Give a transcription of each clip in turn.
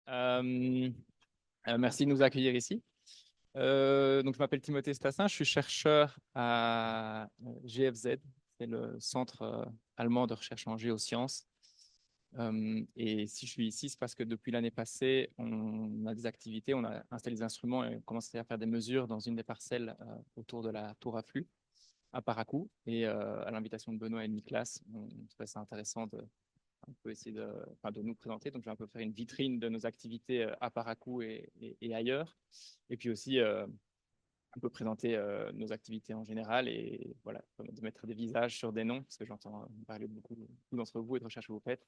Euh, Merci de nous accueillir ici. Donc, je m'appelle Timothée Stassin, je suis chercheur à GFZ, c'est le centre allemand de recherche en géosciences. Et si je suis ici, c'est parce que depuis l'année passée, on a des activités, on a installé des instruments et on commencé à faire des mesures dans une des parcelles autour de la tour à flux à Paracou. Et à l'invitation de Benoît et de Niklas, on trouvait ça intéressant de on peut essayer de nous présenter. Donc, je vais un peu faire une vitrine de nos activités à Paracou et ailleurs. Et puis aussi, un peu présenter nos activités en général et voilà, de mettre des visages sur des noms, parce que j'entends parler beaucoup d'entre vous et de recherche que vous faites,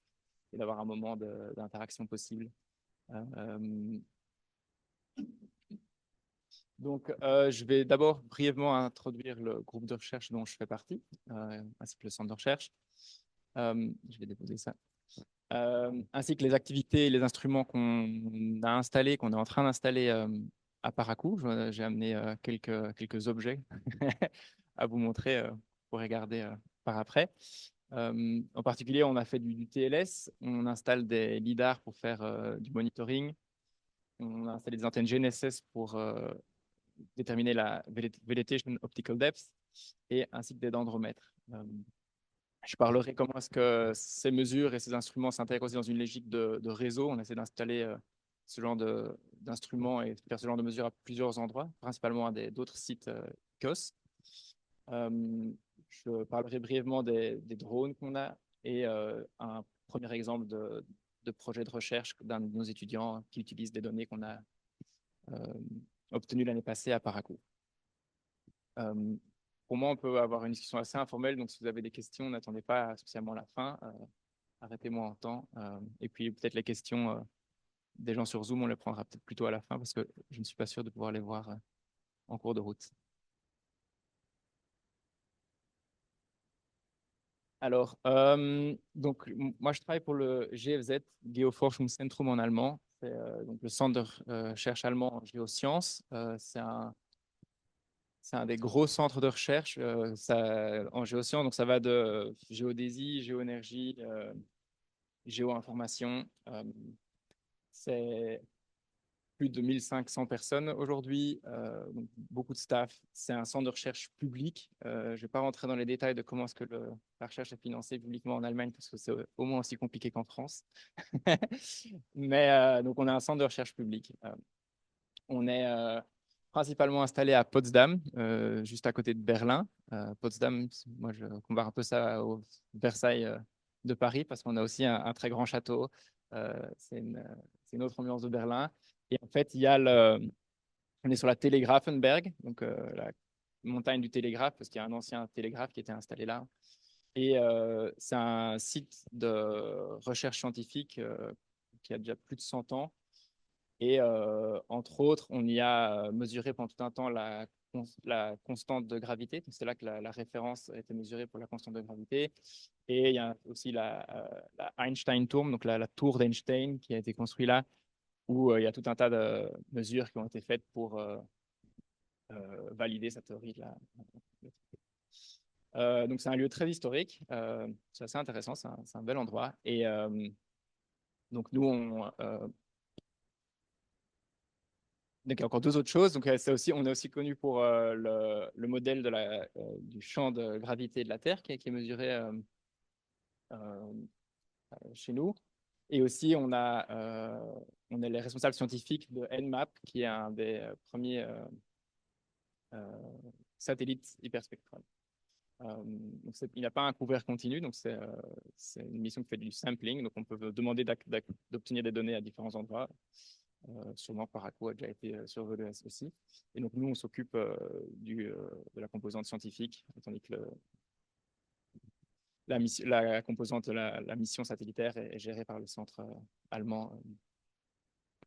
et d'avoir un moment d'interaction possible. Euh, je vais d'abord brièvement introduire le groupe de recherche dont je fais partie, ainsi que le centre de recherche. Je vais déposer ça. Ainsi que les activités et les instruments qu'on a installés, qu'on est en train d'installer à Paracou. J'ai amené quelques objets à vous montrer pour regarder par après. En particulier, on a fait du TLS, on installe des lidars pour faire du monitoring, on a installé des antennes GNSS pour déterminer la vegetation optical depth et ainsi que des dendromètres. Je parlerai comment est-ce que ces mesures et ces instruments s'intègrent aussi dans une logique de réseau. On essaie d'installer ce genre d'instruments et de faire ce genre de mesures à plusieurs endroits, principalement à d'autres sites COS. Euh, je parlerai brièvement des drones qu'on a et un premier exemple de projet de recherche d'un de nos étudiants qui utilise des données qu'on a euh, obtenues l'année passée à Paracou. Euh, pour moi, on peut avoir une discussion assez informelle, donc si vous avez des questions, n'attendez pas spécialement la fin. Arrêtez-moi en temps. Et puis peut-être les questions des gens sur Zoom, on les prendra peut-être plutôt à la fin parce que je ne suis pas sûr de pouvoir les voir en cours de route. Alors, moi je travaille pour le GFZ, Geoforschungszentrum en allemand. C'est donc le centre de recherche allemand en géosciences. C'est un des gros centres de recherche en géosciences. Donc ça va de géodésie, géoénergie, géoinformation. C'est plus de 1500 personnes aujourd'hui, donc beaucoup de staff. C'est un centre de recherche public. Je ne vais pas rentrer dans les détails de comment est-ce que la recherche est financée publiquement en Allemagne, parce que c'est au moins aussi compliqué qu'en France. Mais donc, on a un centre de recherche public. On est principalement installé à Potsdam, juste à côté de Berlin. Potsdam, moi, je compare un peu ça au Versailles de Paris, parce qu'on a aussi un très grand château. C'est une autre ambiance de Berlin. Et en fait, on est sur la Telegrafenberg, donc la montagne du télégraphe, parce qu'il y a un ancien télégraphe qui était installé là. Et c'est un site de recherche scientifique qui a déjà plus de 100 ans. Et entre autres, on y a mesuré pendant tout un temps la constante de gravité. C'est là que la référence a été mesurée pour la constante de gravité. Et il y a aussi la Einstein-Turm, donc la tour d'Einstein qui a été construite là, où il y a tout un tas de mesures qui ont été faites pour valider sa théorie de donc c'est un lieu très historique, c'est assez intéressant, c'est un bel endroit. Et donc nous, donc il y a encore deux autres choses. Donc on est aussi connu pour le modèle du champ de gravité de la Terre qui est mesuré euh, chez nous. Et aussi on est les responsables scientifiques de Nmap, qui est un des premiers satellites hyperspectrales. Il n'a pas un couvert continu, donc c'est une mission qui fait du sampling. Donc, on peut demander d'obtenir des données à différents endroits. Sûrement Paraco a déjà été survolé aussi. Et donc, nous, on s'occupe de la composante scientifique, tandis que la composante de la mission satellitaire est gérée par le centre allemand,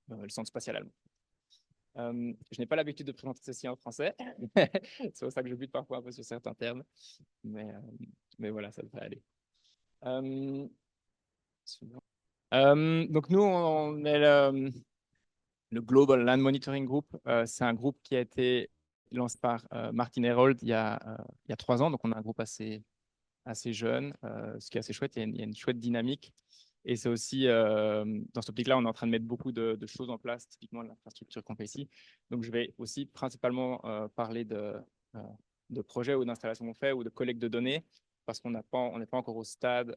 le centre spatial allemand. Je n'ai pas l'habitude de présenter ceci en français. C'est pour ça que je bute parfois un peu sur certains termes. Mais, euh, mais voilà, ça devrait aller. Euh, donc nous, on est le Global Land Monitoring Group. C'est un groupe qui a été lancé par Martin Herold il y a 3 ans. Donc on a un groupe assez jeune, ce qui est assez chouette. Il y a une chouette dynamique. Et c'est aussi, dans cette optique-là, on est en train de mettre beaucoup de choses en place, typiquement l'infrastructure qu'on fait ici. Donc, je vais aussi principalement parler de projets ou d'installations qu'on fait ou de collecte de données, parce qu'on on n'est pas encore au stade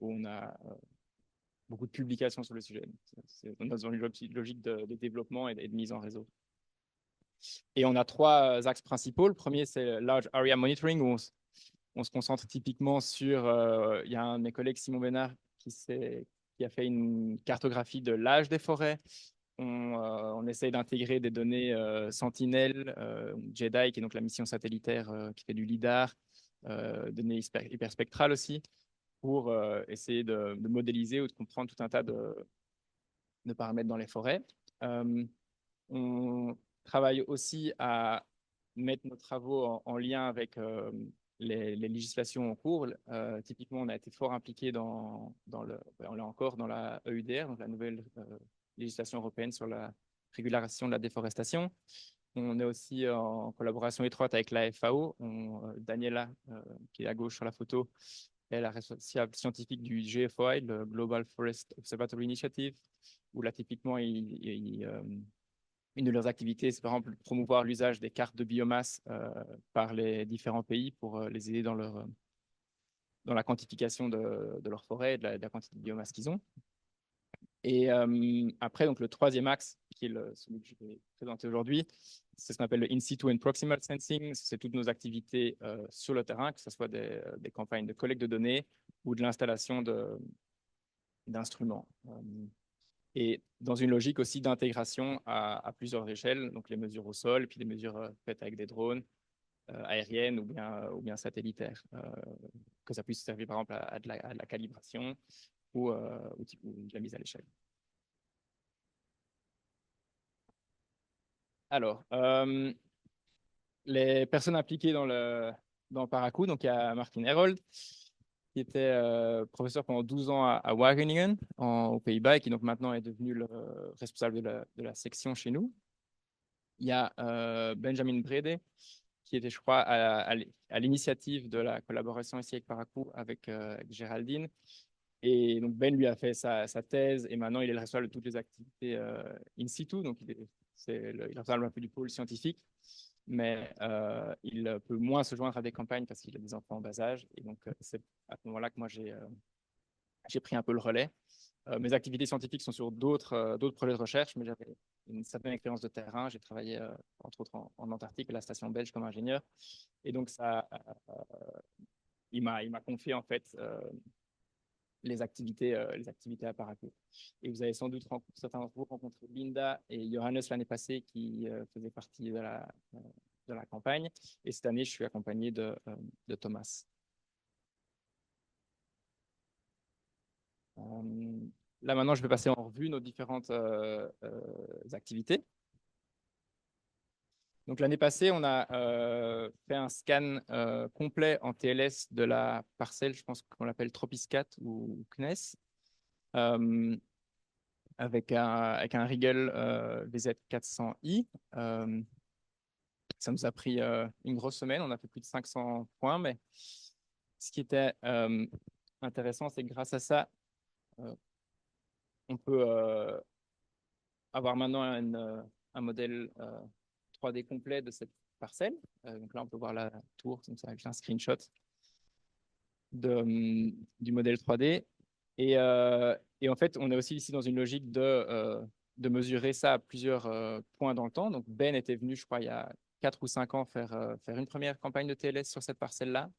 où on a beaucoup de publications sur le sujet. On est dans une logique de développement et de mise en réseau. Et on a trois axes principaux. Le premier, c'est Large Area Monitoring, où on se concentre typiquement sur, il y a un de mes collègues, Simon Bénard, qui a fait une cartographie de l'âge des forêts. On essaye d'intégrer des données Sentinel, JEDI, qui est donc la mission satellitaire qui fait du LIDAR, données hyperspectrales aussi, pour essayer de modéliser ou de comprendre tout un tas de paramètres dans les forêts. On travaille aussi à mettre nos travaux en lien avec les législations en cours. Typiquement, on a été fort impliqué on est encore dans la EUDR, donc la nouvelle législation européenne sur la régulation de la déforestation. On est aussi en collaboration étroite avec la FAO. Daniela, qui est à gauche sur la photo, est la responsable scientifique du GFOI, le Global Forest Observatory Initiative, où là, typiquement, une de leurs activités, c'est par exemple promouvoir l'usage des cartes de biomasse par les différents pays pour les aider dans la quantification de leur forêt, de la quantité de biomasse qu'ils ont. Et après, donc, le troisième axe, qui est celui que je vais présenter aujourd'hui, c'est ce qu'on appelle le In situ and proximal sensing. C'est toutes nos activités sur le terrain, que ce soit des campagnes de collecte de données ou de l'installation d'instruments. Et dans une logique aussi d'intégration à plusieurs échelles, donc les mesures au sol, puis les mesures faites avec des drones aériennes ou bien satellitaires, que ça puisse servir par exemple à de la calibration ou de la mise à l'échelle. Alors, les personnes impliquées dans Paracou, donc il y a Martin Herold, qui était professeur pendant 12 ans à Wageningen, aux Pays-Bas, et qui donc maintenant est devenu le responsable de la section chez nous. Il y a Benjamin Brede, qui était, je crois, à l'initiative de la collaboration ici avec Paracou, avec Géraldine. Et donc Ben lui a fait sa thèse, et maintenant il est le responsable de toutes les activités in situ, donc il est responsable un peu du pôle scientifique, mais il peut moins se joindre à des campagnes parce qu'il a des enfants en bas âge, et donc c'est à ce moment-là que moi j'ai pris un peu le relais. Mes activités scientifiques sont sur d'autres projets de recherche, mais j'avais une certaine expérience de terrain. J'ai travaillé, entre autres, en Antarctique, à la station belge comme ingénieur. Et donc, il m'a confié, en fait, les activités à Paracou. Et vous avez sans doute certains d'entre vous rencontré Linda et Johannes l'année passée qui faisaient partie de la campagne. Et cette année, je suis accompagné de Thomas. Là, maintenant, je vais passer en revue nos différentes activités. Donc, l'année passée, on a fait un scan complet en TLS de la parcelle, je pense qu'on l'appelle Tropiscat ou CNES, avec un Rigel VZ400i. Ça nous a pris une grosse semaine, on a fait plus de 500 points, mais ce qui était intéressant, c'est que grâce à ça, on peut avoir maintenant un modèle 3D complet de cette parcelle. Donc là, on peut voir la tour, donc ça avec un screenshot du modèle 3D. Et en fait, on est aussi ici dans une logique de mesurer ça à plusieurs points dans le temps. Donc Ben était venu, je crois, il y a 4 ou 5 ans faire une première campagne de TLS sur cette parcelle-là.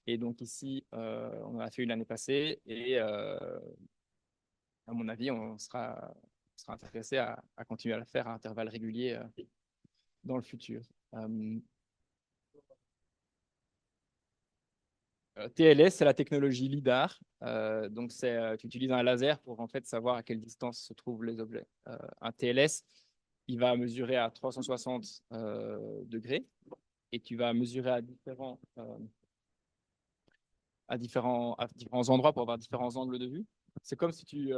Et donc ici, on en a fait une l'année passée. Et à mon avis, on sera intéressé à continuer à la faire à intervalles réguliers dans le futur. TLS, c'est la technologie LIDAR. Donc, tu utilises un laser pour en fait savoir à quelle distance se trouvent les objets. Un TLS, il va mesurer à 360 degrés et tu vas mesurer à différents endroits pour avoir différents angles de vue. C'est comme si tu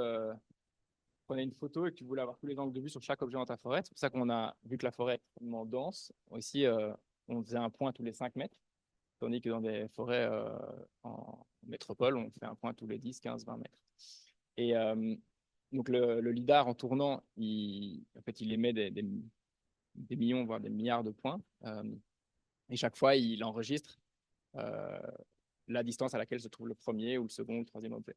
prenais une photo et que tu voulais avoir tous les angles de vue sur chaque objet dans ta forêt. C'est pour ça qu'on a vu que la forêt est extrêmement dense. Ici, on faisait un point tous les 5 mètres. Tandis que dans des forêts en métropole, on fait un point tous les 10, 15, 20 mètres. Et donc, le lidar, en tournant, en fait, il émet des millions, voire des milliards de points. Et chaque fois, il enregistre euh, la distance à laquelle se trouve le premier ou le second ou le troisième objet.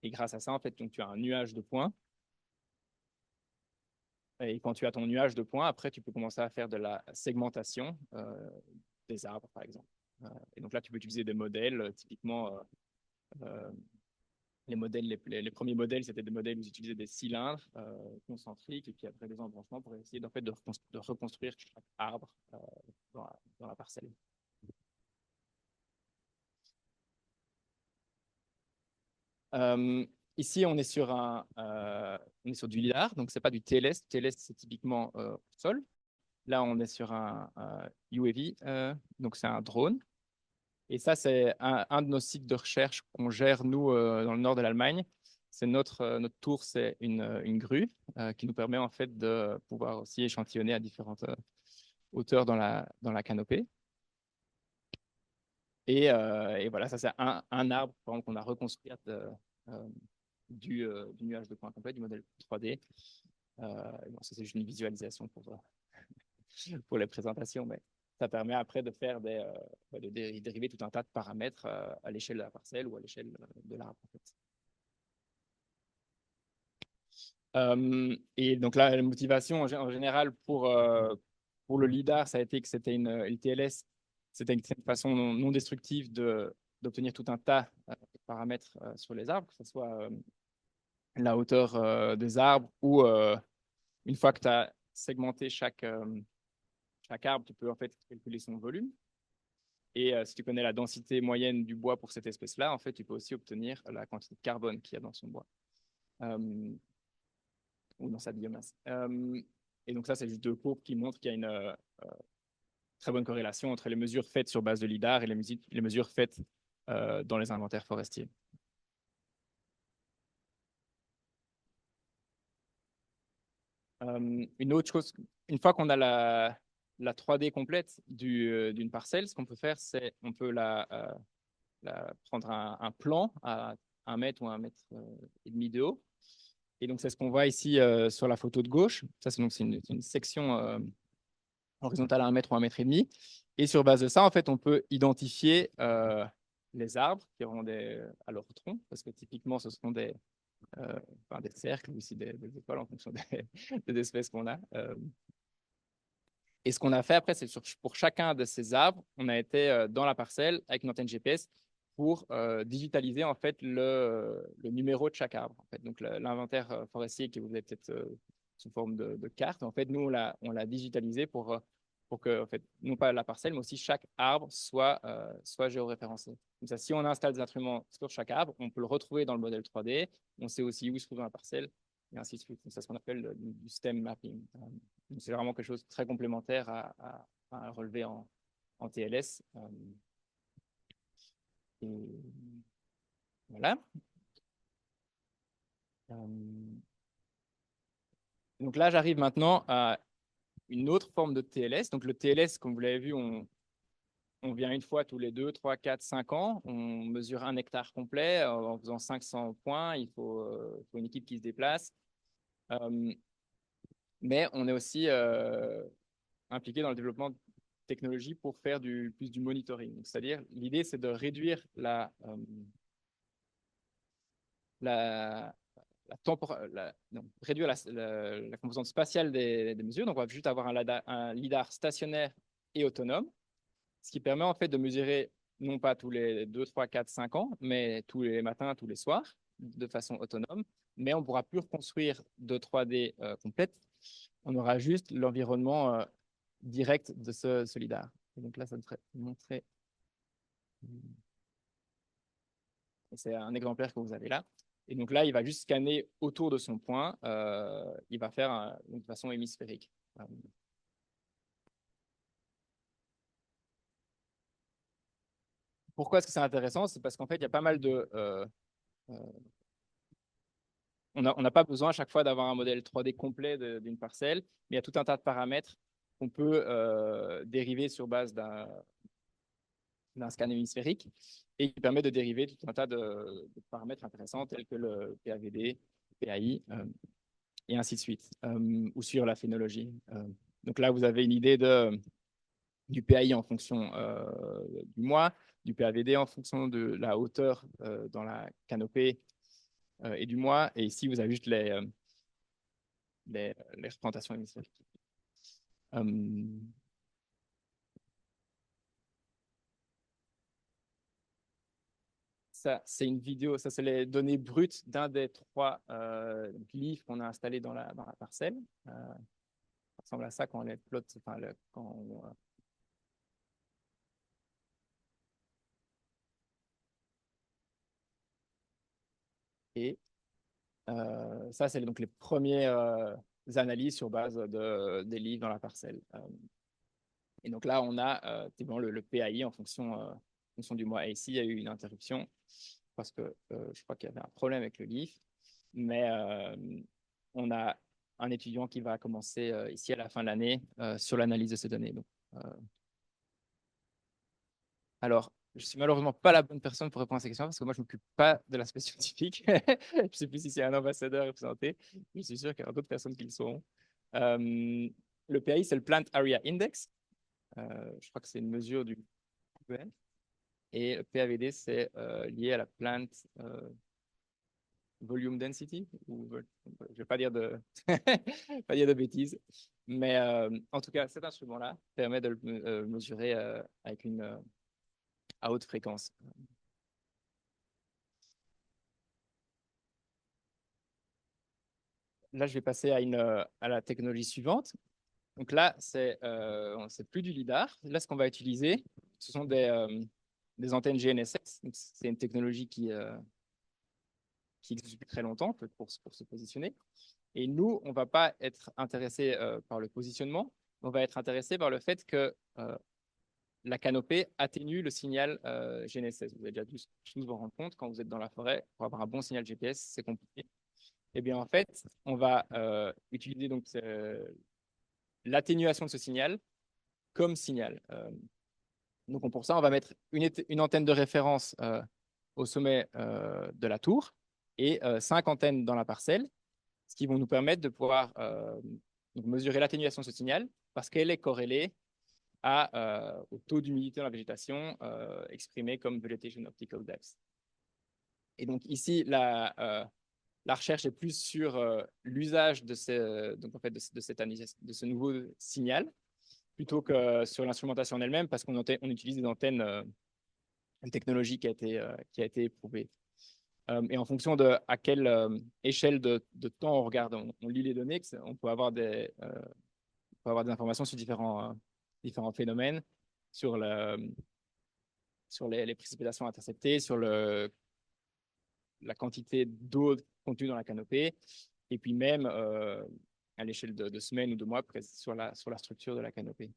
Et grâce à ça, en fait, donc, tu as un nuage de points. Et quand tu as ton nuage de points, après, tu peux commencer à faire de la segmentation des arbres, par exemple. Et donc là, tu peux utiliser des modèles, typiquement, euh, les premiers modèles, c'était des modèles où ils utilisaient des cylindres concentriques et puis après des embranchements pour essayer fait, de reconstruire chaque arbre dans la parcelle. Euh, Ici, on est sur du lidar, donc c'est pas du TLS. TLS, c'est typiquement sol. Là, on est sur un UAV, donc c'est un drone. Et ça, c'est un de nos sites de recherche qu'on gère, nous, dans le nord de l'Allemagne. C'est notre tour, c'est une grue qui nous permet en fait de pouvoir aussi échantillonner à différentes hauteurs dans la canopée. Et voilà, ça, c'est un arbre qu'on a reconstruit du nuage de points complet, du modèle 3D. Bon, ça, c'est juste une visualisation pour les présentations, mais ça permet après de faire de dériver tout un tas de paramètres à l'échelle de la parcelle ou à l'échelle de l'arbre. En fait. Et donc là, la motivation en général pour le LIDAR, ça a été que c'était une TLS, c'était une façon non destructive d'obtenir tout un tas de paramètres sur les arbres, que ce soit la hauteur des arbres ou une fois que tu as segmenté chaque arbre, tu peux en fait calculer son volume. Et si tu connais la densité moyenne du bois pour cette espèce-là, en fait, tu peux aussi obtenir la quantité de carbone qu'il y a dans son bois ou dans sa biomasse. Et donc ça, c'est juste deux courbes qui montrent qu'il y a une très bonne corrélation entre les mesures faites sur base de lidar et les mesures faites dans les inventaires forestiers. Une autre chose, une fois qu'on a la 3D complète d'une parcelle, ce qu'on peut faire, c'est on peut prendre un plan à 1 mètre ou 1 mètre et demi de haut. Et donc, c'est ce qu'on voit ici sur la photo de gauche. Ça, c'est une section horizontale à 1 mètre ou 1 mètre et demi. Et sur base de ça, en fait, on peut identifier les arbres qui auront à leur tronc, parce que typiquement, ce sont des cercles ou aussi des étoiles en fonction des espèces qu'on a. Et ce qu'on a fait après, c'est pour chacun de ces arbres, on a été dans la parcelle avec une antenne GPS pour digitaliser en fait le numéro de chaque arbre. En fait. Donc l'inventaire forestier que vous avez peut-être sous forme de carte, en fait, nous on l'a digitalisé pour que en fait, non pas la parcelle, mais aussi chaque arbre soit géoréférencé. Comme ça, si on installe des instruments sur chaque arbre, on peut le retrouver dans le modèle 3D. On sait aussi où il se trouve dans la parcelle et ainsi de suite. C'est ce qu'on appelle du stem mapping. C'est vraiment quelque chose de très complémentaire à relever en TLS. Et voilà. Donc là, j'arrive maintenant à une autre forme de TLS. Donc le TLS, comme vous l'avez vu, on vient une fois tous les 2, 3, 4, 5 ans. On mesure 1 hectare complet en faisant 500 points. Il faut une équipe qui se déplace. Mais on est aussi impliqué dans le développement de technologies pour faire plus du monitoring. C'est-à-dire, l'idée, c'est de réduire la, réduire la composante spatiale des mesures. Donc, on va juste avoir un lidar stationnaire et autonome, ce qui permet en fait de mesurer non pas tous les 2, 3, 4, 5 ans, mais tous les matins, tous les soirs, de façon autonome. Mais on ne pourra plus reconstruire de 3D complète. On aura juste l'environnement direct de ce lidar. Et donc là, ça devrait montrer. C'est un exemplaire que vous avez là. Et donc là, il va juste scanner autour de son point. Il va faire de façon hémisphérique. Pourquoi est-ce que c'est intéressant? C'est parce qu'en fait, il y a pas mal de... on n'a pas besoin à chaque fois d'avoir un modèle 3D complet d'une parcelle, mais il y a tout un tas de paramètres qu'on peut dériver sur base d'un scan hémisphérique et qui permet de dériver tout un tas de paramètres intéressants tels que le PAVD, PAI et ainsi de suite, ou sur la phénologie. Donc là, vous avez une idée du PAI en fonction du mois, du PAVD en fonction de la hauteur dans la canopée et du mois. Et ici, vous avez juste les représentations hémisphériques. Ça, c'est une vidéo, ça, c'est les données brutes d'un des trois glyphes qu'on a installés dans la parcelle. Ça ressemble à ça quand on les plot, enfin, et ça, c'est donc les premières analyses sur base des livres dans la parcelle. Et donc là, on a le PAI en fonction du mois. Et ici, il y a eu une interruption parce que je crois qu'il y avait un problème avec le GIF. Mais on a un étudiant qui va commencer ici à la fin de l'année sur l'analyse de ces données. Donc, alors, je suis malheureusement pas la bonne personne pour répondre à ces questions parce que moi, je ne m'occupe pas de l'aspect scientifique. Je ne sais plus si c'est un ambassadeur représenté. Je suis sûr qu'il y aura d'autres personnes qui le sauront. Le PAI, c'est le Plant Area Index. Je crois que c'est une mesure du PN. Et le PAVD, c'est lié à la Plant Volume Density. Je ne vais pas dire pas dire de bêtises. Mais en tout cas, cet instrument-là permet de le mesurer avec à haute fréquence. Là, je vais passer à la technologie suivante. Donc là, c'est plus du LiDAR. Là, ce qu'on va utiliser, ce sont des antennes GNSS. C'est une technologie qui existe depuis très longtemps pour se positionner. Et nous, on ne va pas être intéressé par le positionnement, on va être intéressé par le fait que la canopée atténue le signal GNSS. Vous avez déjà tous vous rendre compte, quand vous êtes dans la forêt, pour avoir un bon signal GPS, c'est compliqué. Eh bien, en fait, on va utiliser donc l'atténuation de ce signal comme signal. Donc, pour ça, on va mettre une antenne de référence au sommet de la tour et 5 antennes dans la parcelle, ce qui vont nous permettre de pouvoir donc mesurer l'atténuation de ce signal parce qu'elle est corrélée au taux d'humidité dans la végétation exprimé comme Vegetation Optical Depth. Et donc ici, la recherche est plus sur l'usage donc en fait, de ce nouveau signal plutôt que sur l'instrumentation en elle-même parce qu'on utilise des antennes, une technologie qui a été éprouvée. Et en fonction de à quelle échelle de temps on regarde, on lit les données, on peut avoir des informations sur différents phénomènes, sur, sur les précipitations interceptées, sur la quantité d'eau contenue dans la canopée, et puis même à l'échelle de semaines ou de mois sur la structure de la canopée.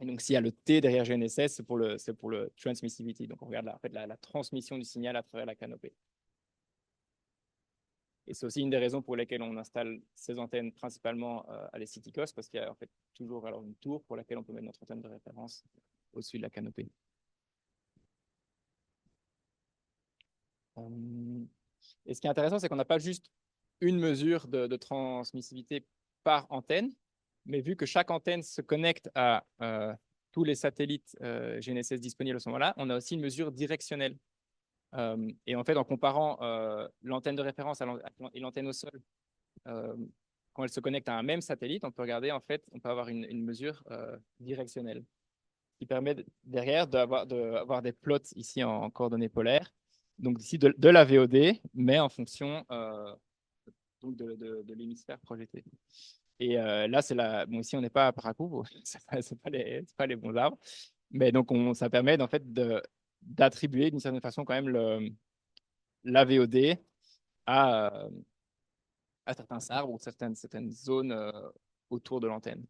Et donc, s'il y a le T derrière GNSS, c'est pour le transmissivity. Donc, on regarde en fait, la transmission du signal à travers la canopée. Et c'est aussi une des raisons pour lesquelles on installe ces antennes principalement à les City Coast, parce qu'il y a en fait toujours alors, une tour pour laquelle on peut mettre notre antenne de référence au-dessus de la canopée. Et ce qui est intéressant, c'est qu'on n'a pas juste une mesure de transmissivité par antenne, mais vu que chaque antenne se connecte à tous les satellites GNSS disponibles à ce moment-là, on a aussi une mesure directionnelle. Et en fait, en comparant l'antenne de référence et l'antenne au sol, quand elle se connecte à un même satellite, on peut regarder, en fait, on peut avoir une mesure directionnelle qui permet derrière d'avoir des plots ici en coordonnées polaires. Donc ici de la VOD, mais en fonction donc de l'hémisphère projeté. Et là, bon, ici, on n'est pas à Paracou, ce n'est pas les bons arbres, mais donc ça permet en fait d'attribuer d'une certaine façon quand même la VOD à, à certains arbres ou certaines zones autour de l'antenne.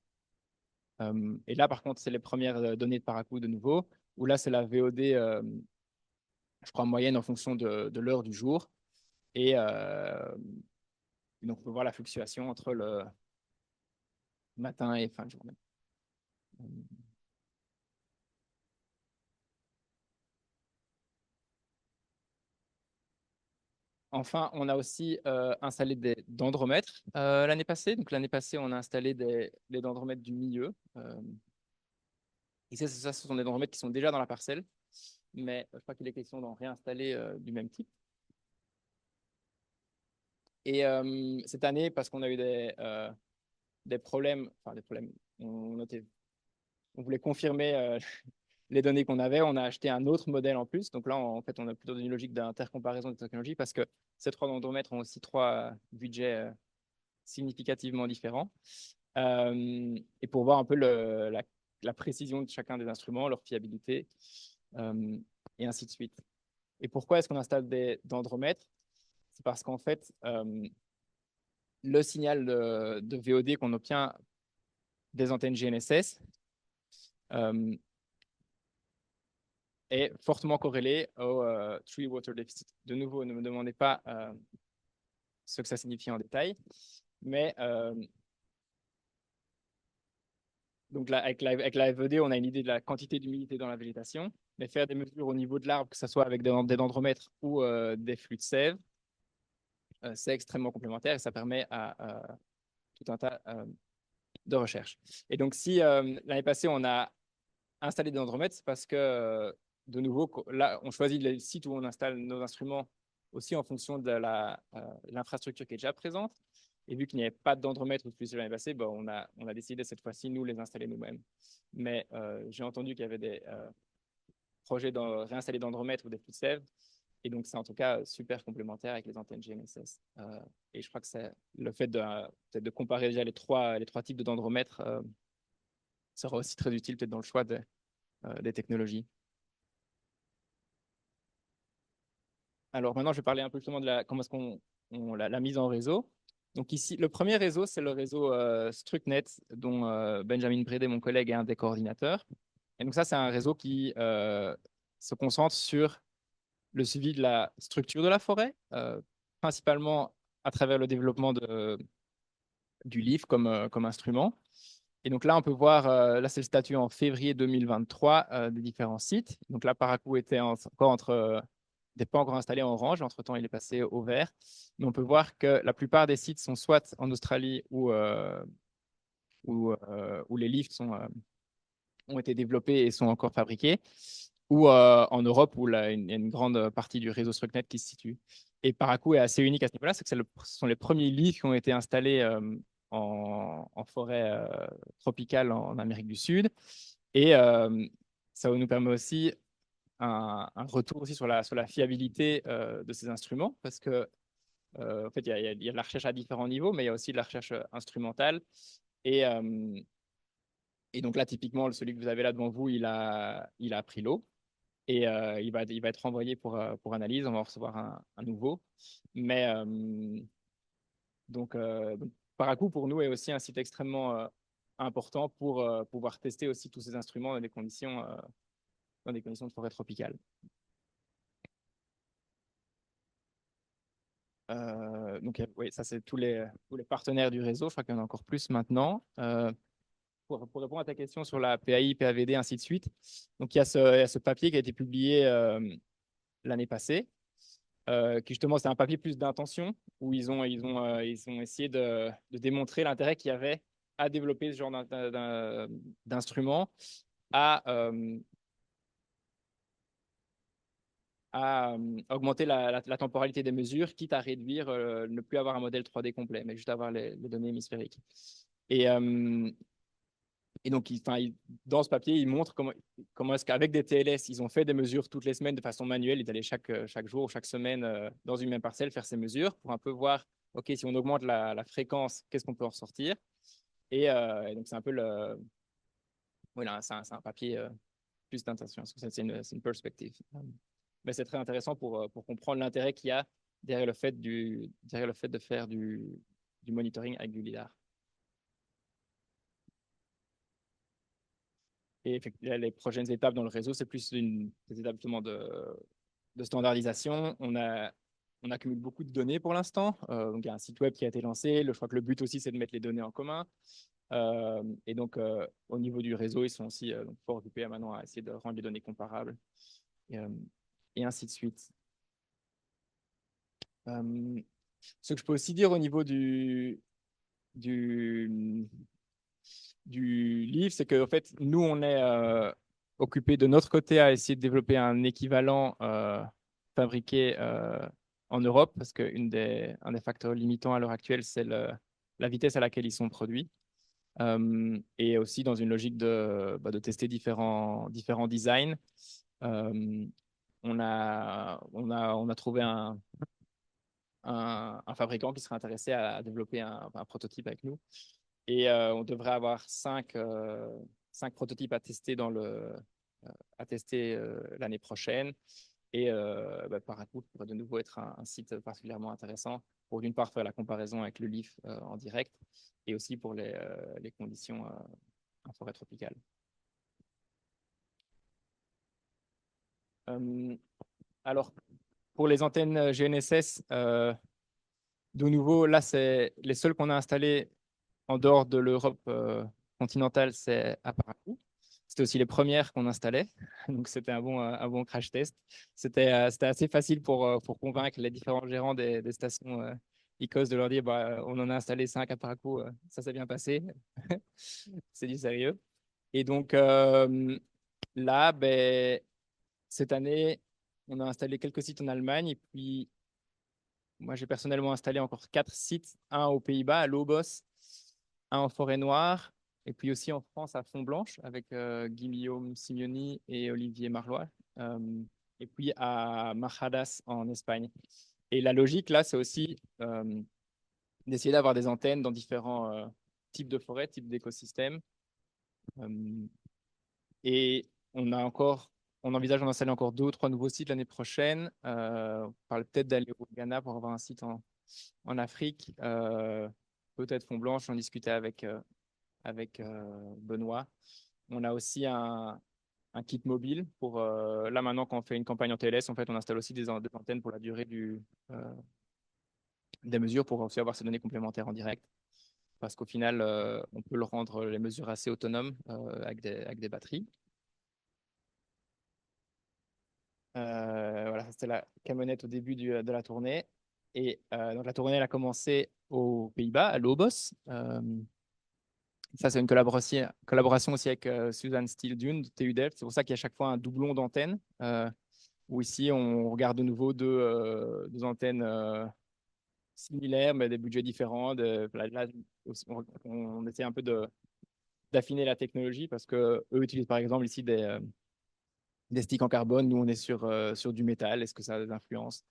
Et là, par contre, c'est les premières données de Paracou de nouveau, où là, c'est la VOD, je crois, en moyenne en fonction de l'heure du jour. Et donc, on peut voir la fluctuation entre le matin et fin de journée. Enfin, on a aussi installé des dendromètres l'année passée. Donc l'année passée, on a installé les dendromètres du milieu. Et ça, ce sont des dendromètres qui sont déjà dans la parcelle, mais je crois qu'il est question d'en réinstaller du même type. Et cette année, parce qu'on a eu des problèmes, enfin des problèmes, on, notait, on voulait confirmer les données qu'on avait, on a acheté un autre modèle en plus. Donc là, en fait, on a plutôt une logique d'intercomparaison de technologies parce que ces trois dendromètres ont aussi trois budgets significativement différents. Et pour voir un peu la précision de chacun des instruments, leur fiabilité, euh, et ainsi de suite. Et pourquoi est-ce qu'on installe des dendromètres? C'est parce qu'en fait, le signal de VOD qu'on obtient des antennes GNSS est fortement corrélé au Tree Water Deficit. De nouveau, ne me demandez pas ce que ça signifie en détail, mais donc là, avec la FED, on a une idée de la quantité d'humidité dans la végétation, mais faire des mesures au niveau de l'arbre, que ce soit avec des dendromètres ou des flux de sève, c'est extrêmement complémentaire et ça permet à tout un tas de recherches. Et donc, si l'année passée, on a installé des dendromètres, c'est parce que, de nouveau, là, on choisit les sites où on installe nos instruments aussi en fonction de l'infrastructure qui est déjà présente. Et vu qu'il n'y avait pas d'endromètre ou de flux l'année passée, ben, on a décidé cette fois-ci, nous, les installer nous-mêmes. Mais j'ai entendu qu'il y avait des projets de réinstaller d'endromètres ou des flux de sève. Et donc, c'est en tout cas super complémentaire avec les antennes GNSS. Et je crois que c'est le fait peut-être de comparer déjà les trois types de dendromètres sera aussi très utile peut-être dans le choix des technologies. Alors maintenant, je vais parler un peu justement de comment est-ce la mise en réseau. Donc ici, le premier réseau, c'est le réseau StructNet, dont Benjamin Brédé, mon collègue, est un des coordinateurs. Et donc ça, c'est un réseau qui se concentre sur le suivi de la structure de la forêt, principalement à travers le développement du livre comme instrument. Et donc là, on peut voir, là c'est le statut en février 2023 des différents sites. Donc là, Paracou était encore n'était pas encore installé en orange, entre-temps il est passé au vert. Mais on peut voir que la plupart des sites sont soit en Australie où les lifts ont été développés et sont encore fabriqués, ou en Europe où il y a une grande partie du réseau StructNet qui se situe. Et Paracou est assez unique à ce niveau-là, c'est que ce sont les premiers lifts qui ont été installés en forêt tropicale en Amérique du Sud. Et ça nous permet aussi un retour aussi sur la fiabilité de ces instruments, parce que en fait, il y a de la recherche à différents niveaux, mais il y a aussi de la recherche instrumentale. Et, et donc là, typiquement, celui que vous avez là devant vous, il a pris l'eau et il va être renvoyé pour analyse. On va en recevoir un nouveau. Mais donc, Paracou, pour nous, est aussi un site extrêmement important pour pouvoir tester aussi tous ces instruments dans des conditions de forêt tropicale. Donc, oui, ça, c'est tous les partenaires du réseau. Je crois qu'il y en a encore plus maintenant. Pour répondre à ta question sur la PAI, PAVD, ainsi de suite, donc il y a ce papier qui a été publié l'année passée, qui justement, c'est un papier plus d'intention, où ils ont essayé de démontrer l'intérêt qu'il y avait à développer ce genre d'instrument, à, euh, à augmenter la temporalité des mesures, quitte à réduire, ne plus avoir un modèle 3D complet, mais juste avoir les données hémisphériques. Et, et donc, dans ce papier, ils montrent comment est-ce qu'avec des TLS, ils ont fait des mesures toutes les semaines de façon manuelle. Ils allaient chaque jour ou chaque semaine dans une même parcelle faire ces mesures pour un peu voir, OK, si on augmente la fréquence, qu'est-ce qu'on peut en sortir? Et donc, c'est un peu voilà, c'est un papier plus d'intention. C'est une perspective. Mais c'est très intéressant pour comprendre l'intérêt qu'il y a derrière le fait de faire du monitoring avec du LIDAR. Et effectivement, les prochaines étapes dans le réseau, c'est plus des étapes justement de standardisation. On accumule beaucoup de données pour l'instant. Donc, il y a un site web qui a été lancé. Je crois que le but aussi, c'est de mettre les données en commun. Et donc, au niveau du réseau, ils sont aussi fort occupés maintenant à essayer de rendre les données comparables et, et ainsi de suite. Euh, Ce que je peux aussi dire au niveau du, du livre, c'est qu'en fait, nous, on est occupés de notre côté à essayer de développer un équivalent fabriqué en Europe, parce un des facteurs limitants à l'heure actuelle, c'est la vitesse à laquelle ils sont produits. Et aussi dans une logique de tester différents designs. Euh, on a trouvé un fabricant qui serait intéressé à développer un prototype avec nous. Et on devrait avoir cinq prototypes à tester l'année prochaine. Et Paracool pourrait de nouveau être un site particulièrement intéressant pour d'une part faire la comparaison avec le LIF en direct et aussi pour les conditions en forêt tropicale. Euh, alors, pour les antennes GNSS, de nouveau, là, c'est les seules qu'on a installées en dehors de l'Europe continentale, c'est à Parakou. C'était aussi les premières qu'on installait, donc c'était un bon crash test. C'était assez facile pour convaincre les différents gérants des stations ICOS de leur dire bah, on en a installé 5 à Parakou, ça s'est bien passé, c'est du sérieux. Et donc là, ben, cette année, on a installé quelques sites en Allemagne et puis moi, j'ai personnellement installé encore 4 sites, un aux Pays-Bas, à Lobos, un en Forêt-Noire, et puis aussi en France à Font-Blanche avec Guillaume Simeoni et Olivier Marlois, euh, et puis à Majadas en Espagne. Et la logique, là, c'est aussi d'essayer d'avoir des antennes dans différents types de forêts, types d'écosystèmes. Euh, et on envisage d'en installer encore 2 ou 3 nouveaux sites l'année prochaine. On parle peut-être d'aller au Ghana pour avoir un site en Afrique, peut-être Font-Blanche, j'en discutais avec Benoît. On a aussi un kit mobile pour là maintenant quand on fait une campagne en TLS, en fait on installe aussi des antennes pour la durée des mesures pour aussi avoir ces données complémentaires en direct. Parce qu'au final, on peut le rendre les mesures assez autonomes avec des batteries. Voilà, c'était la camionnette au début de la tournée. Et donc la tournée elle a commencé aux Pays-Bas, à Lobos. Ça, c'est une collaboration aussi avec Suzanne Steele Dune de TU Delft. C'est pour ça qu'il y a à chaque fois un doublon d'antennes. Où ici, on regarde de nouveau deux antennes similaires, mais des budgets différents. Là, on essaie un peu d'affiner la technologie parce que eux utilisent par exemple ici des sticks en carbone. Nous, on est sur du métal. Est-ce que ça a des influences?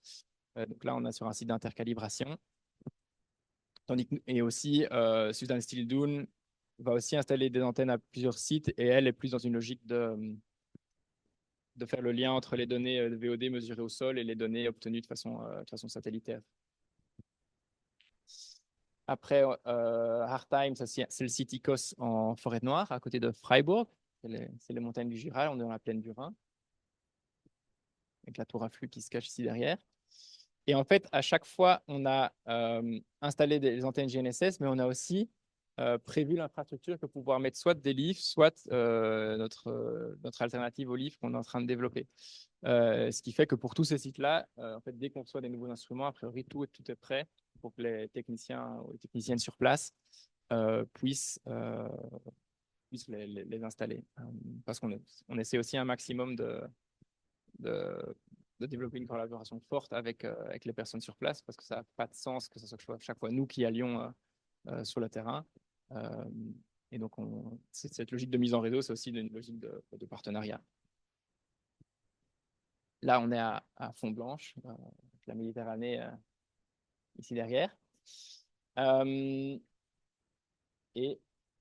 Donc là, on est sur un site d'intercalibration. Et aussi, Suzanne Steele Dune va aussi installer des antennes à plusieurs sites et elle est plus dans une logique de faire le lien entre les données de VOD mesurées au sol et les données obtenues de façon satellitaire. Après, Hartheim, c'est le site ICOS en forêt noire, à côté de Freiburg. C'est les montagnes du Jura, on est dans la plaine du Rhin, avec la tour à flux qui se cache ici derrière. Et en fait, à chaque fois, on a installé des antennes GNSS, mais on a aussi prévu l'infrastructure pour pouvoir mettre soit des livres, soit notre alternative aux livres qu'on est en train de développer. Ce qui fait que pour tous ces sites-là, en fait, dès qu'on reçoit des nouveaux instruments, a priori, tout est prêt pour que les techniciens ou les techniciennes sur place puissent les installer. Parce qu'on essaie aussi un maximum de, de développer une collaboration forte avec les personnes sur place, parce que ça n'a pas de sens que ce soit chaque fois nous qui allions sur le terrain. Euh, et donc, cette logique de mise en réseau, c'est aussi une logique de partenariat. Là, on est à Font-Blanche, la Méditerranée ici derrière. Et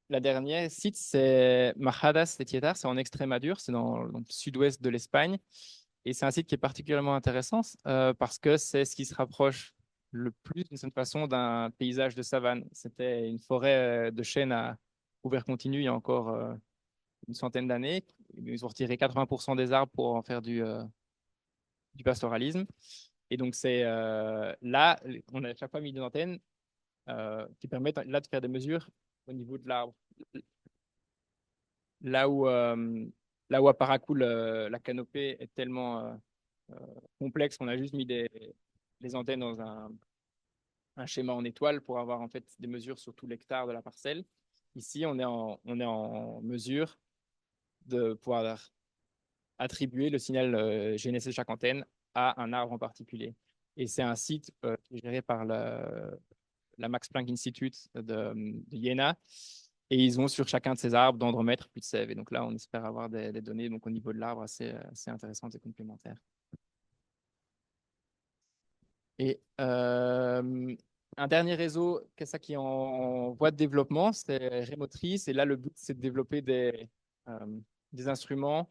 la dernière site, c'est Majadas de Tietar, c'est en Extrémadure, c'est dans le sud-ouest de l'Espagne. Et c'est un site qui est particulièrement intéressant parce que c'est ce qui se rapproche le plus, d'une certaine façon, d'un paysage de savane. C'était une forêt de chênes à couvert continu il y a encore une centaine d'années. Ils ont retiré 80% des arbres pour en faire du pastoralisme. Et donc, c'est là, on a à chaque fois mis des antennes qui permettent là de faire des mesures au niveau de l'arbre. Là où, euh, Là où à Paracool, la canopée est tellement complexe qu'on a juste mis les antennes dans un schéma en étoile pour avoir en fait des mesures sur tout l'hectare de la parcelle. Ici, on est en mesure de pouvoir attribuer le signal GNSS de chaque antenne à un arbre en particulier. Et c'est un site qui est géré par la Max Planck Institute de Jena. Et ils ont sur chacun de ces arbres d'Andromètre plus de sève. Et donc là, on espère avoir des données donc, au niveau de l'arbre assez intéressantes et complémentaires. Et un dernier réseau, ça qui est en voie de développement, c'est Remotrice. Et là, le but, c'est de développer des instruments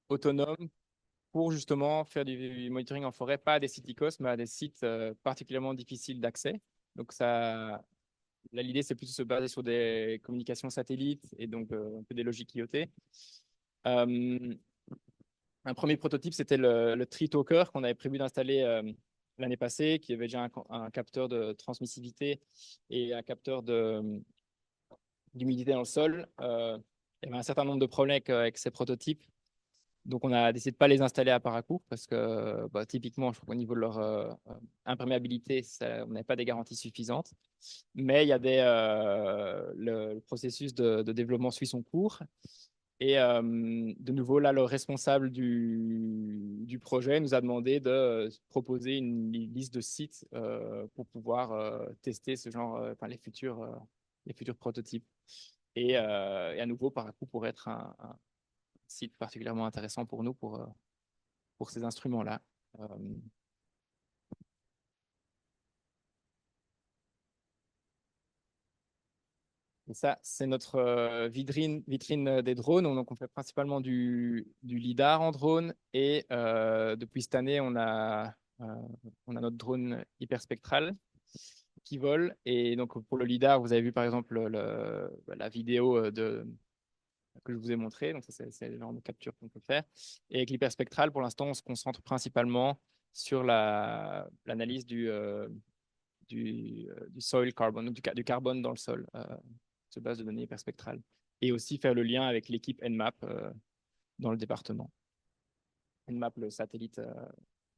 autonomes pour justement faire du monitoring en forêt, pas à des sites ICOS, mais à des sites particulièrement difficiles d'accès. Donc ça, là, l'idée, c'est plutôt de se baser sur des communications satellites et donc un peu des logiques IoT. Euh, un premier prototype, c'était le Tree Talker qu'on avait prévu d'installer l'année passée, qui avait déjà un capteur de transmissivité et un capteur d'humidité dans le sol. Il y avait un certain nombre de problèmes avec ces prototypes. Donc, on a décidé de ne pas les installer à Paracourt parce que bah, typiquement, je trouve qu'au niveau de leur imperméabilité, on n'avait pas des garanties suffisantes. Mais il y a le processus de développement suit son cours. Et de nouveau, là, le responsable du projet nous a demandé de proposer une liste de sites pour pouvoir tester ce genre, enfin, les futurs prototypes. Et à nouveau, Paracourt pourrait être un site particulièrement intéressant pour nous pour ces instruments-là. Euh, et ça, c'est notre vitrine des drones. Donc, on fait principalement du lidar en drone. Et depuis cette année, euh, on a notre drone hyperspectral qui vole. Et donc, pour le lidar, vous avez vu par exemple la vidéo que je vous ai montré. Donc, ça, c'est le genre de capture qu'on peut faire. Et avec l'hyperspectral, pour l'instant, on se concentre principalement sur l'analyse du soil carbon, donc du carbone dans le sol, sur base de données hyperspectrales. Et aussi faire le lien avec l'équipe Nmap dans le département. Nmap, le satellite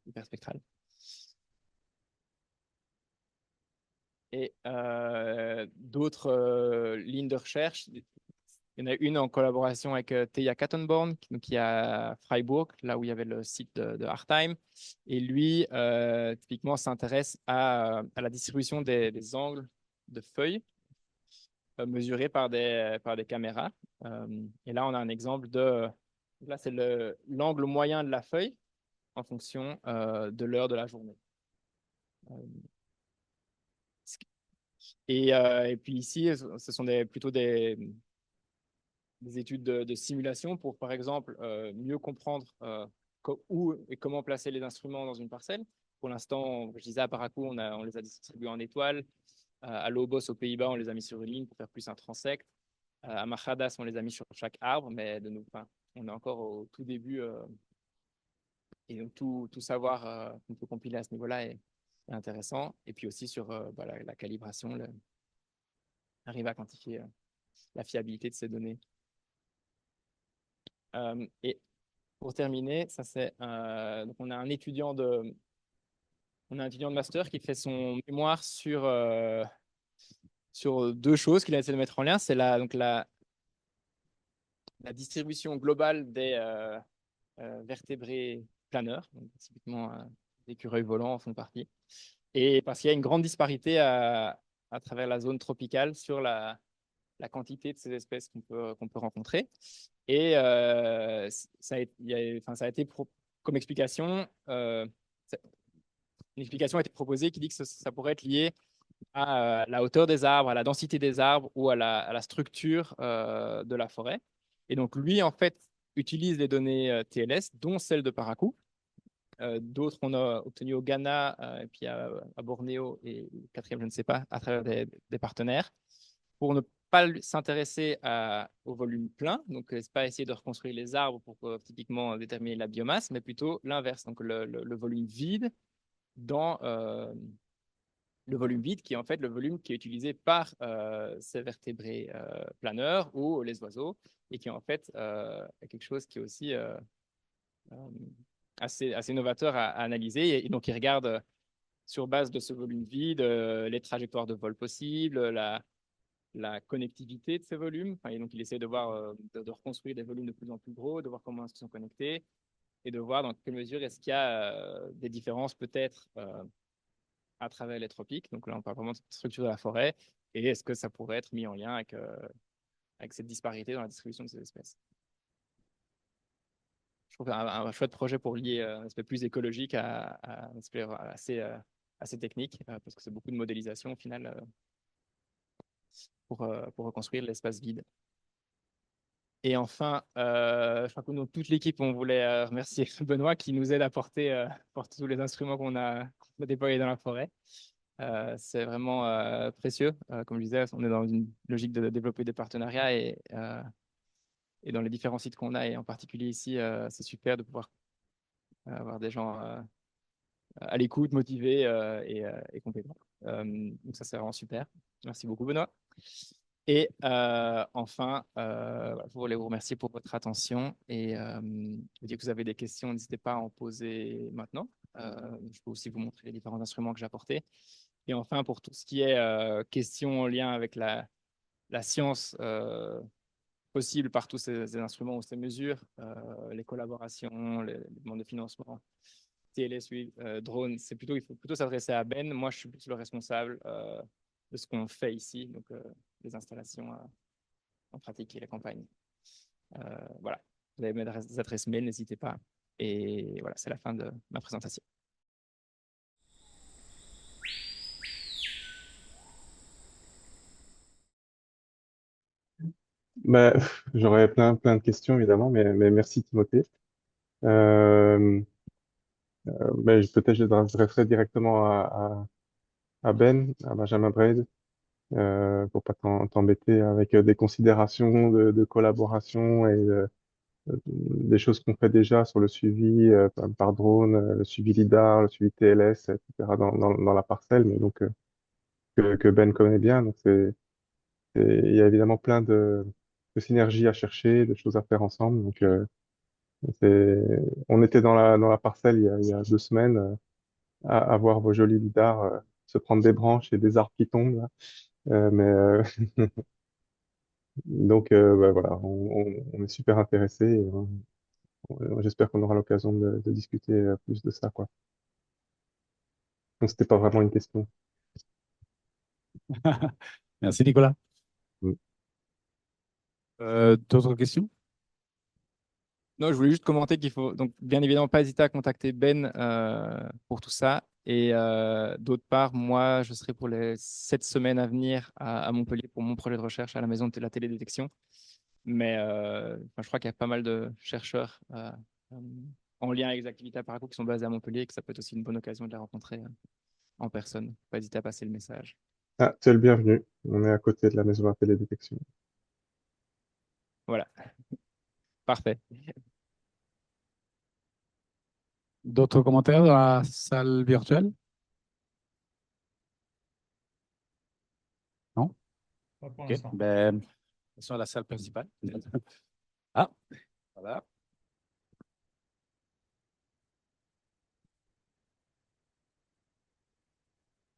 hyperspectral. Et d'autres lignes de recherche. Il y en a une en collaboration avec Theia Kattenborn, qui est à Freiburg, là où il y avait le site de Hartheim. Et lui, typiquement, s'intéresse à la distribution des angles de feuilles mesurés par des caméras. Et là, on a un exemple là, c'est l'angle moyen de la feuille en fonction de l'heure de la journée. Euh, et puis ici, ce sont plutôt des études de simulation pour, par exemple, mieux comprendre où et comment placer les instruments dans une parcelle. Pour l'instant, je disais à Parakou, on les a distribués en étoiles. À Lobos, aux Pays-Bas, on les a mis sur une ligne pour faire plus un transect. À Machadas, on les a mis sur chaque arbre, mais on est encore au tout début. Et donc, tout savoir qu'on peut compiler à ce niveau-là est intéressant. Et puis aussi sur la calibration, arriver à quantifier la fiabilité de ces données. Et pour terminer, ça c'est donc on a un étudiant de master qui fait son mémoire sur deux choses qu'il a essayé de mettre en lien. C'est la distribution globale des vertébrés planeurs, donc typiquement les écureuils volants en font partie. Et parce qu'il y a une grande disparité à travers la zone tropicale sur la quantité de ces espèces qu'on peut rencontrer. Et ça a été comme explication, une explication a été proposée qui dit que ça pourrait être lié à la hauteur des arbres, à la densité des arbres ou à la structure de la forêt. Et donc, lui, en fait, utilise les données TLS, dont celles de Parakou. D'autres, on a obtenu au Ghana, et puis à Bornéo, et le quatrième, je ne sais pas, à travers des partenaires, pour ne pas s'intéresser au volume plein, donc c'est pas essayer de reconstruire les arbres pour typiquement déterminer la biomasse, mais plutôt l'inverse, donc le volume vide dans le volume vide qui est en fait le volume qui est utilisé par ces vertébrés planeurs ou les oiseaux et qui est en fait quelque chose qui est aussi euh, assez novateur à analyser et donc il regarde sur base de ce volume vide, les trajectoires de vol possibles, la connectivité de ces volumes. Enfin, et donc, il essaie de voir, de reconstruire des volumes de plus en plus gros, de voir comment est-ce qu'ils sont connectés et de voir dans quelle mesure est-ce qu'il y a des différences peut-être à travers les tropiques. Donc là, on parle vraiment de structure de la forêt. Et est-ce que ça pourrait être mis en lien avec cette disparité dans la distribution de ces espèces? Je trouve un chouette projet pour lier un aspect plus écologique à un aspect assez technique, parce que c'est beaucoup de modélisation au final pour reconstruire l'espace vide. Et enfin, je crois que nous, toute l'équipe, on voulait remercier Benoît qui nous aide à porter tous les instruments qu'on a déployés dans la forêt. C'est vraiment précieux. Comme je disais, on est dans une logique de développer des partenariats et dans les différents sites qu'on a, et en particulier ici, c'est super de pouvoir avoir des gens à l'écoute, motivés et compétents. Donc ça, c'est vraiment super. Merci beaucoup, Benoît. Et enfin, je voulais vous remercier pour votre attention et vous dire que vous avez des questions, n'hésitez pas à en poser maintenant. Je peux aussi vous montrer les différents instruments que j'ai apportés. Et enfin, pour tout ce qui est questions en lien avec la science possible par tous ces instruments ou ces mesures, les collaborations, les demandes de financement, TLS, drone, il faut plutôt s'adresser à Ben. Moi, je suis plus le responsable de ce qu'on fait ici, donc les installations en pratique et la campagne. Voilà, vous avez mes adresses mail, n'hésitez pas. Et voilà, c'est la fin de ma présentation. Bah, j'aurais plein de questions évidemment, mais merci Timothée. Euh, Peut-être je l'adresserai directement à Ben, à Benjamin Braid, pour pas t'embêter avec des considérations de collaboration et des choses qu'on fait déjà sur le suivi par drone, le suivi LIDAR, le suivi TLS, etc. dans la parcelle, mais donc que Ben connaît bien. Donc il y a évidemment plein de synergies à chercher, de choses à faire ensemble. Donc c'est, on était dans la parcelle il y a 2 semaines à voir vos jolis lidars se prendre des branches et des arbres qui tombent. Là. Mais donc bah, voilà, on est super intéressés. J'espère qu'on aura l'occasion de discuter plus de ça, quoi. Donc c'était pas vraiment une question. Merci Nicolas. Mm. D'autres questions? Non, je voulais juste commenter qu'il faut donc bien évidemment pas hésiter à contacter Ben pour tout ça. Et d'autre part, moi, je serai pour les 7 semaines à venir à Montpellier pour mon projet de recherche à la maison de la télédétection. Mais enfin, je crois qu'il y a pas mal de chercheurs euh, en lien avec les activités à Parakou qui sont basés à Montpellier et que ça peut être aussi une bonne occasion de les rencontrer en personne. Pas hésiter à passer le message. Ah, tu es le bienvenu. On est à côté de la maison de télédétection. Voilà, parfait. D'autres commentaires dans la salle virtuelle? Non? Pas pour Ok. l'instant. Ben, passons à la salle principale. Ah, voilà.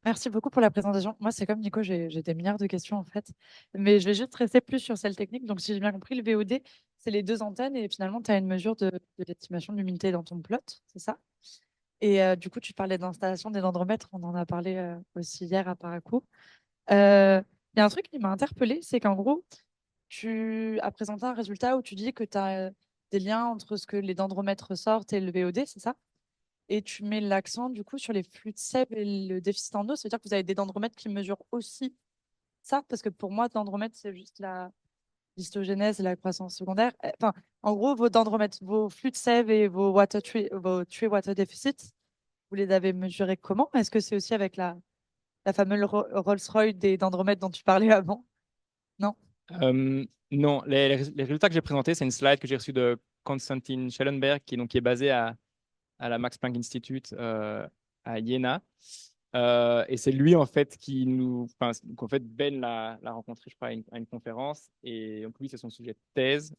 Merci beaucoup pour la présentation. Moi, c'est comme Nico, j'ai des milliards de questions en fait. Mais je vais juste rester plus sur celle technique. Donc, si j'ai bien compris, le VOD, c'est les deux antennes et finalement, tu as une mesure de l'estimation de l'humidité dans ton plot, c'est ça? Et du coup, tu parlais d'installation des dendromètres. On en a parlé aussi hier à Parakou. Il y a un truc qui m'a interpellée, c'est qu'en gros, tu as présenté un résultat où tu dis que tu as des liens entre ce que les dendromètres sortent et le VOD, c'est ça? Et tu mets l'accent du coup sur les flux de sève et le déficit en eau. Ça veut dire que vous avez des dendromètres qui mesurent aussi ça, parce que pour moi, dendromètre, c'est juste la l'histogénèse et la croissance secondaire. Enfin, en gros, vos dendromètres, vos flux de sève et vos tree water deficit, vous les avez mesurés comment? Est-ce que c'est aussi avec la fameuse Rolls-Royce des dendromètres dont tu parlais avant? Non? Non, les résultats que j'ai présentés, c'est une slide que j'ai reçue de Konstantin Schellenberg, qui est basé à la Max Planck Institute à Iéna. Et c'est lui, en fait, qu'en fait, Ben l'a rencontré, je crois, à une conférence. Et donc, lui, c'est son sujet de thèse.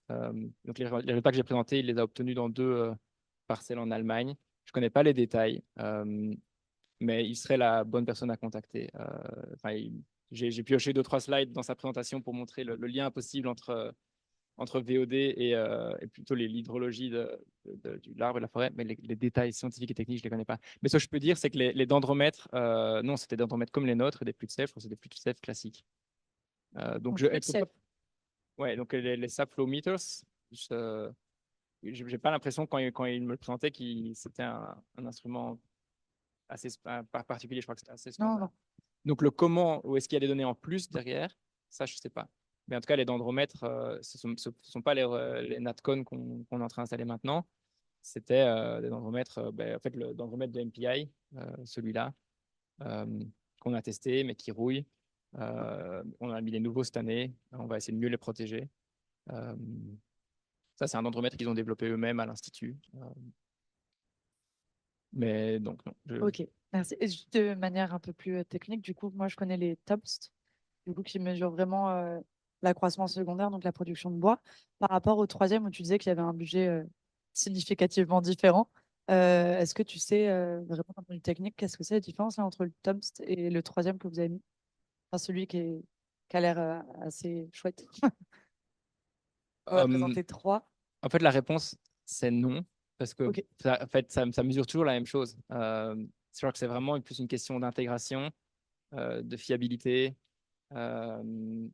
Donc, les résultats que j'ai présentés, il les a obtenus dans 2 parcelles en Allemagne. Je ne connais pas les détails, mais il serait la bonne personne à contacter. J'ai pioché 2-3 slides dans sa présentation pour montrer le lien possible entre VOD et plutôt l'hydrologie de l'arbre et de la forêt, mais les détails scientifiques et techniques, je ne les connais pas. Mais ce que je peux dire, c'est que les dendromètres, non, c'était des dendromètres comme les nôtres, des flux de sève, je crois que c'est des flux de sève classiques. Donc, ouais, donc les sap flow meters, j'ai pas l'impression quand il me le présentait que c'était un instrument assez particulier, je crois que c'était assez Non, standard. non. Donc le comment, où est-ce qu'il y a des données en plus derrière, ça je sais pas. Mais en tout cas, les dendromètres, ce sont pas les Natcon qu'on est en train d'installer maintenant. C'était des dendromètres, en fait le dendromètre de MPI, celui-là, qu'on a testé, mais qui rouille. On a mis les nouveaux cette année. On va essayer de mieux les protéger. Ça, c'est un dendromètre qu'ils ont développé eux-mêmes à l'Institut. Mais donc, non. Ok, merci. Et juste de manière un peu plus technique, du coup, moi, je connais les TOPS, du coup, qui mesurent vraiment l'accroissement secondaire, donc la production de bois, par rapport au troisième où tu disais qu'il y avait un budget significativement différent. Est-ce que tu sais vraiment d'un point de vue technique, qu'est-ce que c'est la différence là, entre le TOPS et le troisième que vous avez mis? Enfin, celui qui a l'air assez chouette. On va Euh, présenter trois. En fait, la réponse, c'est non, parce que Ok. en fait, ça mesure toujours la même chose. C'est sûr que c'est vraiment plus une question d'intégration, de fiabilité. Euh,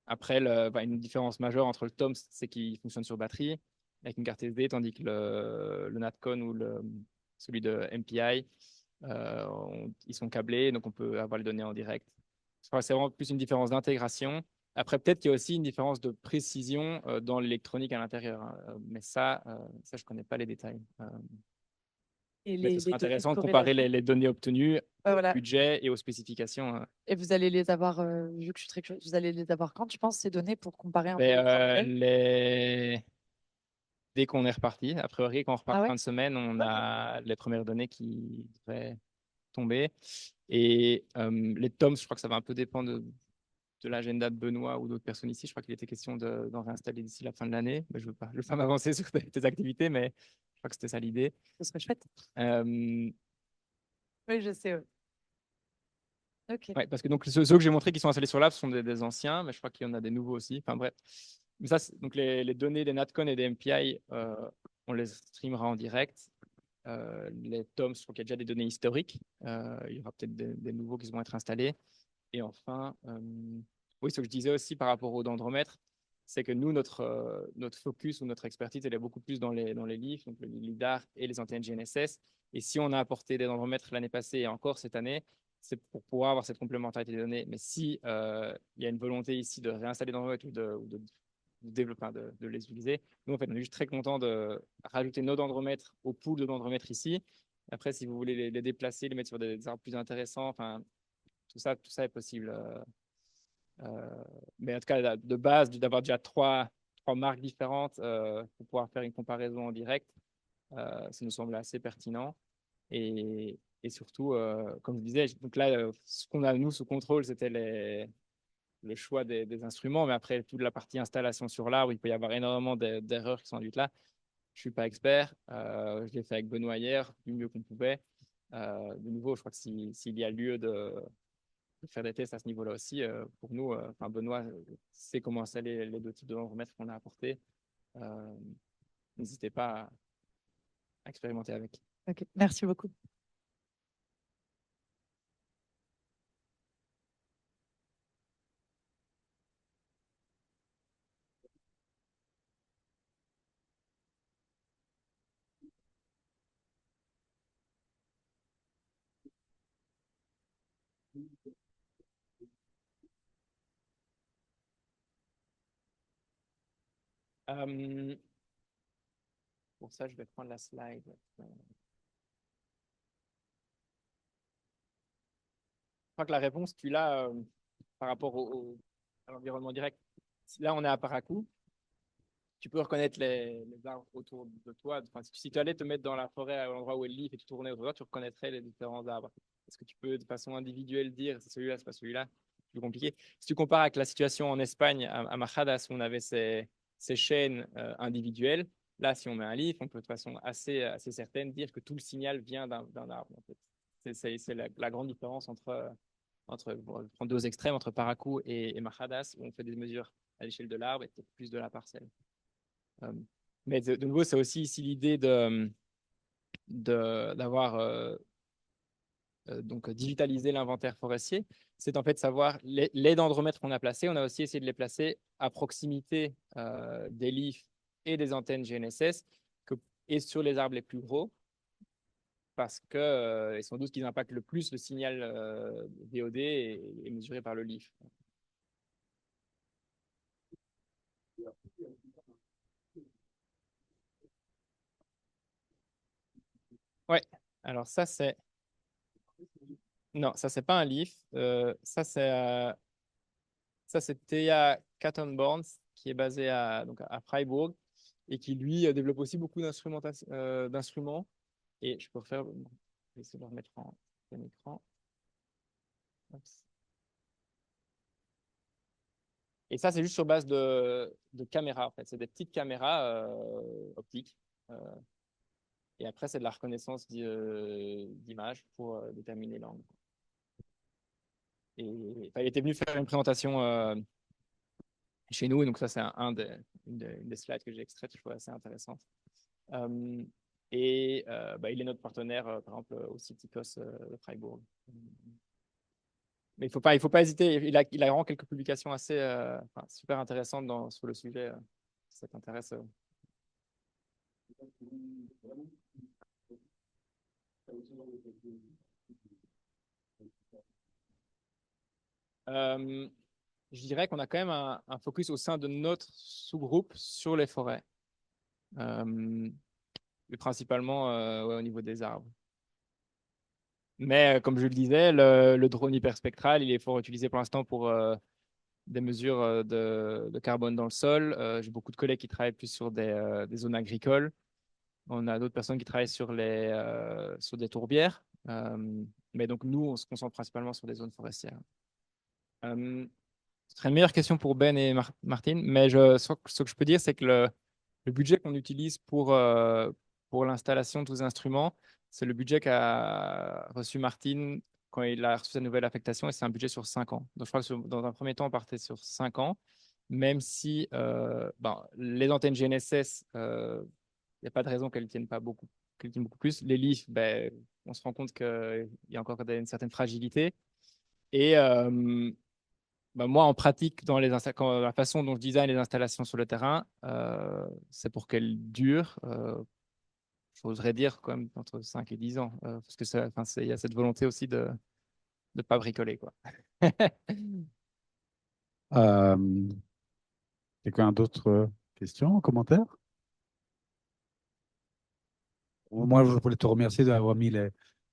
Après, une différence majeure entre le TOMS, c'est qu'il fonctionne sur batterie avec une carte SD, tandis que le Natcon ou celui de MPI, ils sont câblés, donc on peut avoir les données en direct. Je crois que c'est vraiment plus une différence d'intégration. Après, peut-être qu'il y a aussi une différence de précision dans l'électronique à l'intérieur, hein. Mais ça, je ne connais pas les détails. Et Mais ce les serait données de intéressant de comparer corrélation. les données obtenues au Voilà. budget et aux spécifications, hein. Et vous allez les avoir, vu que je suis très curieuse, vous allez les avoir quand, tu penses, ces données pour comparer un peu Mais, les trois modèles? dès qu'on est reparti, a priori, quand on repart Ah ouais? fin de semaine, on a les premières données qui devraient tomber. Et les tomes, je crois que ça va un peu dépendre de l'agenda de Benoît ou d'autres personnes ici. Je crois qu'il était question d'en réinstaller d'ici la fin de l'année. Mais je veux pas m'avancer sur tes activités, mais je crois que c'était ça l'idée. Ce serait chouette. Euh, Oui, je sais. Ouais. Ok. ouais, parce que donc, ceux que j'ai montrés qui sont installés sur l'app sont des anciens, mais je crois qu'il y en a des nouveaux aussi. Enfin bref. Mais ça, donc les données des Natcon et des MPI, on les streamera en direct. Les tomes, je crois qu'il y a déjà des données historiques. Il y aura peut-être des nouveaux qui vont être installés. Et enfin, oui, ce que je disais aussi par rapport au dendromètre, c'est que nous, notre focus ou notre expertise, elle est beaucoup plus dans les livres, donc le LIDAR et les antennes GNSS. Et si on a apporté des dendromètres l'année passée et encore cette année, c'est pour pouvoir avoir cette complémentarité des données. Mais si il y a une volonté ici de réinstaller des dendromètres ou de développer, de les utiliser, nous, en fait, on est juste très content de rajouter nos dendromètres au pool de dendromètres ici. Après, si vous voulez les déplacer, les mettre sur des arbres plus intéressants, enfin, tout ça est possible. Mais en tout cas, de base, d'avoir déjà trois marques différentes pour pouvoir faire une comparaison en direct, ça nous semble assez pertinent. Et surtout, comme je disais, donc là, ce qu'on a, nous, sous contrôle, c'était le choix des instruments. Mais après, toute la partie installation sur l'arbre, il peut y avoir énormément d'erreurs qui sont induites là. Je ne suis pas expert. Je l'ai fait avec Benoît hier, du mieux qu'on pouvait. De nouveau, je crois que s'il y a lieu de faire des tests à ce niveau-là aussi, pour nous, enfin Benoît sait comment installer les deux types de remettre qu'on a apportés. Euh, N'hésitez pas à expérimenter avec. Ok. Merci beaucoup. Euh, pour ça, je vais prendre la slide. Je crois que la réponse, tu l'as par rapport à l'environnement direct. Là, on est à Paracou. Tu peux reconnaître les arbres autour de toi. Enfin, si tu allais te mettre dans la forêt à l'endroit où est le livre et tu tournais autour de toi, tu reconnaîtrais les différents arbres. Est-ce que tu peux de façon individuelle dire c'est celui-là, c'est pas celui-là? C'est plus compliqué. Si tu compares avec la situation en Espagne, à Majadas, où on avait ces chaînes individuelles, là, si on met un livre, on peut de façon assez certaine dire que tout le signal vient d'un arbre. En fait. C'est la grande différence bon, je prends deux extrêmes, entre Parakou et Mahadas, où on fait des mesures à l'échelle de l'arbre et peut-être plus de la parcelle. Mais de nouveau, c'est aussi ici l'idée d'avoir donc digitalisé l'inventaire forestier. C'est en fait savoir les dendromètres qu'on a placés. On a aussi essayé de les placer à proximité des LIF et des antennes GNSS et sur les arbres les plus gros, parce que ils sont doute qu'ils impactent le plus le signal VOD est mesuré par le LIF. Ouais, alors ça c'est... Non, ça c'est pas un LIF. Ça c'est Thea Kattenborns, qui est basé donc à Freiburg et qui lui développe aussi beaucoup d'instruments. Et je peux refaire... Je vais essayer de le remettre en plein écran. Oups. Et ça, c'est juste sur base de caméras, en fait. C'est des petites caméras optiques. Euh, et après, c'est de la reconnaissance d'images pour déterminer l'angle. Et enfin, il était venu faire une présentation chez nous. Et donc, ça, c'est une des slides que j'ai extraites. Je trouve assez intéressante. Il est notre partenaire, par exemple, au Citicos de Freiburg. Mais il faut pas hésiter. Il a vraiment quelques publications assez super intéressantes sur le sujet. Si ça t'intéresse. Je dirais qu'on a quand même un focus au sein de notre sous-groupe sur les forêts, et principalement ouais, au niveau des arbres. Mais comme je le disais, le drone hyperspectral, il est fort utilisé pour l'instant pour des mesures de carbone dans le sol. J'ai beaucoup de collègues qui travaillent plus sur des zones agricoles. On a d'autres personnes qui travaillent sur des tourbières. Mais donc, nous, on se concentre principalement sur des zones forestières. Ce serait une meilleure question pour Ben et Martine. Mais ce que je peux dire, c'est que le budget qu'on utilise pour l'installation de tous les instruments, c'est le budget qu'a reçu Martine quand il a reçu sa nouvelle affectation, et c'est un budget sur 5 ans. Donc, je crois que dans un premier temps, on partait sur 5 ans, même si les antennes GNSS, il n'y a pas de raison qu'elles tiennent pas beaucoup, qu'elles tiennent beaucoup plus. Les LIF, on se rend compte qu'il y a encore une certaine fragilité. Et moi, en pratique, dans la façon dont je design les installations sur le terrain, c'est pour qu'elles durent, j'oserais dire, quand même, entre 5 et 10 ans. Parce que il y a cette volonté aussi de ne pas bricoler, quoi. Quelqu'un d'autre questions, commentaires? Moi, je voulais te remercier d'avoir mis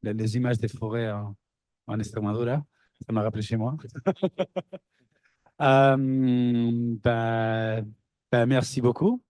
les images des forêts en Extremadura. Ça m'a rappelé chez moi. Merci beaucoup.